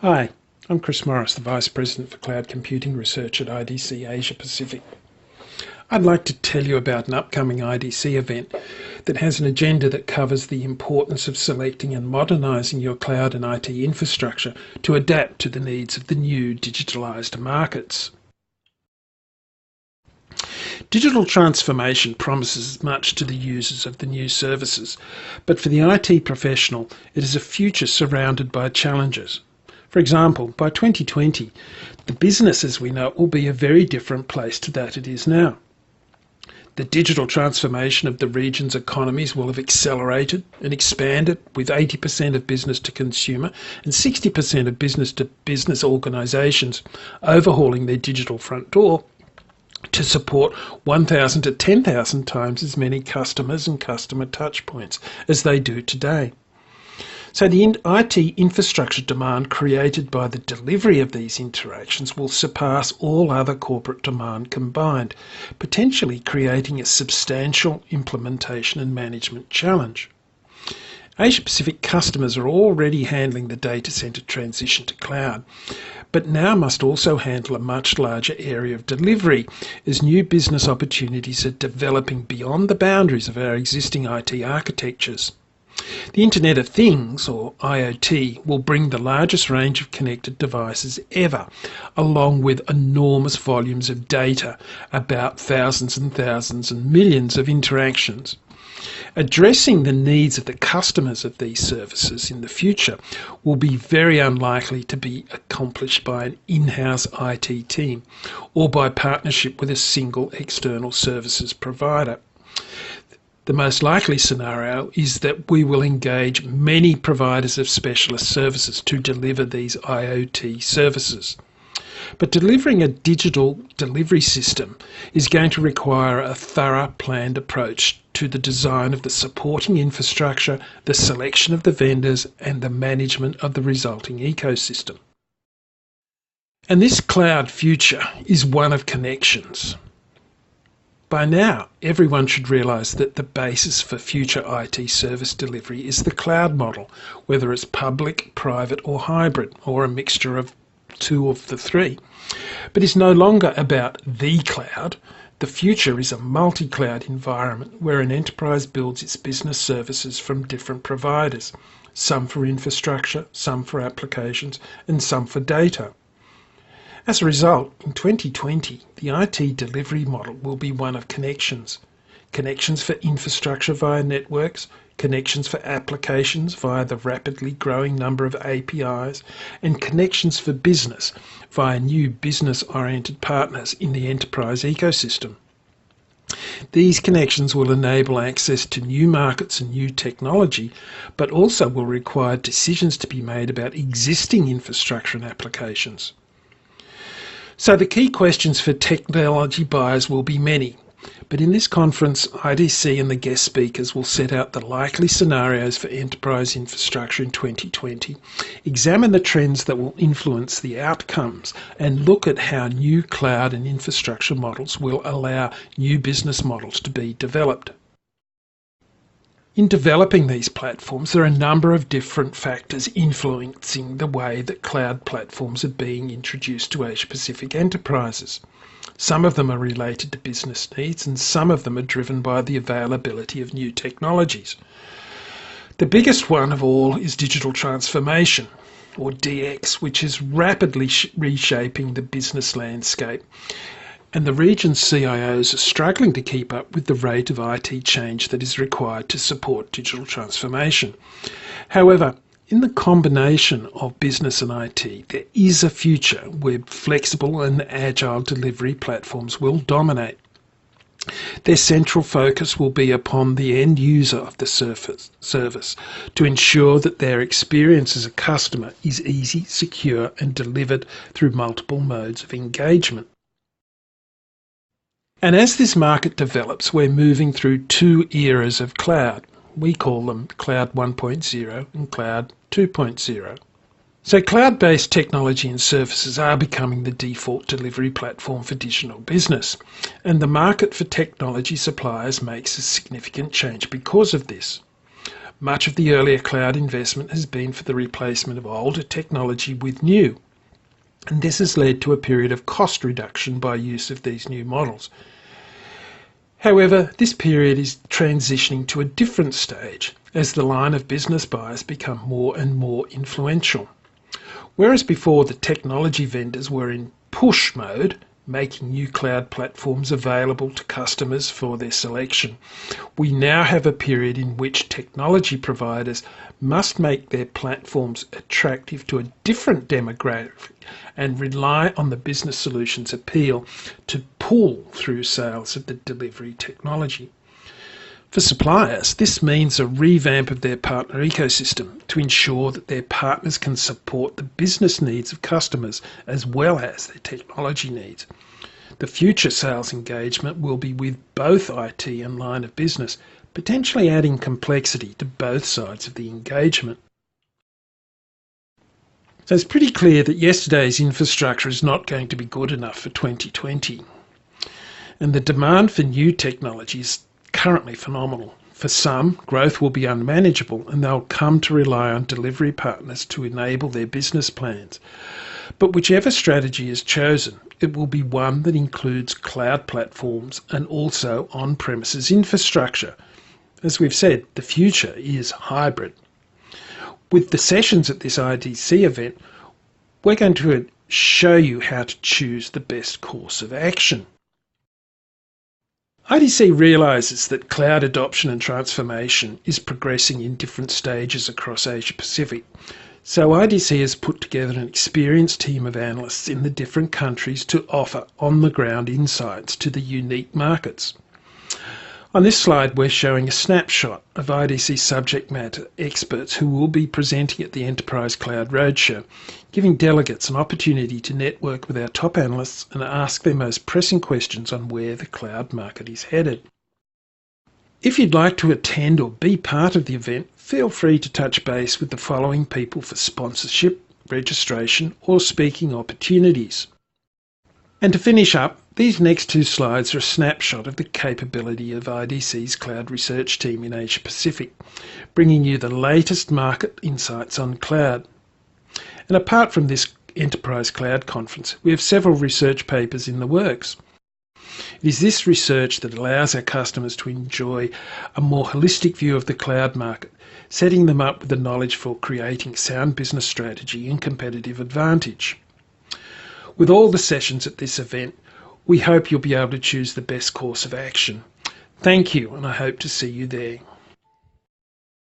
Hi, I'm Chris Morris, the Vice President for Cloud Computing Research at IDC Asia Pacific. I'd like to tell you about an upcoming IDC event that has an agenda that covers the importance of selecting and modernising your cloud and IT infrastructure to adapt to the needs of the new digitalised markets. Digital transformation promises much to the users of the new services, but for the IT professional, it is a future surrounded by challenges. For example, by 2020, the business as we know it will be a very different place to that it is now. The digital transformation of the region's economies will have accelerated and expanded, with 80% of business to consumer and 60% of business to business organisations overhauling their digital front door to support 1,000 to 10,000 times as many customers and customer touchpoints as they do today. So the IT infrastructure demand created by the delivery of these interactions will surpass all other corporate demand combined, potentially creating a substantial implementation and management challenge. Asia-Pacific customers are already handling the data centre transition to cloud, but now must also handle a much larger area of delivery as new business opportunities are developing beyond the boundaries of our existing IT architectures. The Internet of Things, or IoT, will bring the largest range of connected devices ever, along with enormous volumes of data, about thousands and thousands and millions of interactions. Addressing the needs of the customers of these services in the future will be very unlikely to be accomplished by an in-house IT team or by partnership with a single external services provider. The most likely scenario is that we will engage many providers of specialist services to deliver these IoT services. But delivering a digital delivery system is going to require a thorough planned approach to the design of the supporting infrastructure, the selection of the vendors, and the management of the resulting ecosystem. And this cloud future is one of connections. By now, everyone should realise that the basis for future IT service delivery is the cloud model, whether it's public, private or hybrid, or a mixture of two of the three. But it's no longer about the cloud. The future is a multi-cloud environment where an enterprise builds its business services from different providers, some for infrastructure, some for applications, and some for data. As a result, in 2020, the IT delivery model will be one of connections. Connections for infrastructure via networks, connections for applications via the rapidly growing number of APIs, and connections for business via new business-oriented partners in the enterprise ecosystem. These connections will enable access to new markets and new technology, but also will require decisions to be made about existing infrastructure and applications. So the key questions for technology buyers will be many, but in this conference, IDC and the guest speakers will set out the likely scenarios for enterprise infrastructure in 2020, examine the trends that will influence the outcomes, and look at how new cloud and infrastructure models will allow new business models to be developed. In developing these platforms, there are a number of different factors influencing the way that cloud platforms are being introduced to Asia-Pacific enterprises. Some of them are related to business needs, and some of them are driven by the availability of new technologies. The biggest one of all is digital transformation, or DX, which is rapidly reshaping the business landscape. And the region's CIOs are struggling to keep up with the rate of IT change that is required to support digital transformation. However, in the combination of business and IT, there is a future where flexible and agile delivery platforms will dominate. Their central focus will be upon the end user of the service to ensure that their experience as a customer is easy, secure, and delivered through multiple modes of engagement. And as this market develops, we're moving through two eras of cloud. We call them Cloud 1.0 and Cloud 2.0. So cloud-based technology and services are becoming the default delivery platform for digital business, and the market for technology suppliers makes a significant change because of this. Much of the earlier cloud investment has been for the replacement of older technology with new, and this has led to a period of cost reduction by use of these new models. However, this period is transitioning to a different stage as the line of business buyers become more and more influential. Whereas before the technology vendors were in push mode, making new cloud platforms available to customers for their selection, we now have a period in which technology providers must make their platforms attractive to a different demographic and rely on the business solutions appeal to pull through sales of the delivery technology. For suppliers, this means a revamp of their partner ecosystem to ensure that their partners can support the business needs of customers as well as their technology needs. The future sales engagement will be with both IT and line of business, potentially adding complexity to both sides of the engagement. So it's pretty clear that yesterday's infrastructure is not going to be good enough for 2020. And the demand for new technology is currently phenomenal. For some, growth will be unmanageable and they'll come to rely on delivery partners to enable their business plans. But whichever strategy is chosen, it will be one that includes cloud platforms and also on-premises infrastructure. As we've said, the future is hybrid. With the sessions at this IDC event, we're going to show you how to choose the best course of action. IDC realises that cloud adoption and transformation is progressing in different stages across Asia Pacific. So IDC has put together an experienced team of analysts in the different countries to offer on-the-ground insights to the unique markets. On this slide, we're showing a snapshot of IDC subject matter experts who will be presenting at the Enterprise Cloud Roadshow, giving delegates an opportunity to network with our top analysts and ask their most pressing questions on where the cloud market is headed. If you'd like to attend or be part of the event, feel free to touch base with the following people for sponsorship, registration, or speaking opportunities. And to finish up, these next two slides are a snapshot of the capability of IDC's cloud research team in Asia Pacific, bringing you the latest market insights on cloud. And apart from this Enterprise Cloud Conference, we have several research papers in the works. It is this research that allows our customers to enjoy a more holistic view of the cloud market, setting them up with the knowledge for creating sound business strategy and competitive advantage. With all the sessions at this event, we hope you'll be able to choose the best course of action. Thank you, and I hope to see you there.